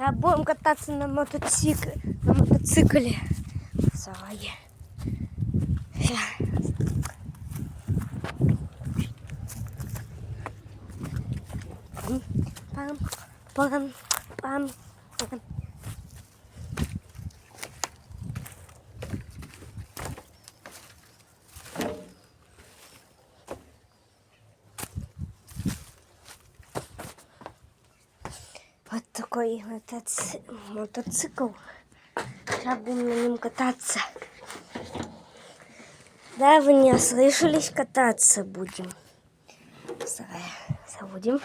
А будем кататься на мотоцикле. Давай. Пам, пам, пам, пам. Вот такой мотоцикл. Сейчас будем на нем кататься. Да, вы не ослышались, кататься будем. Давай, заводим.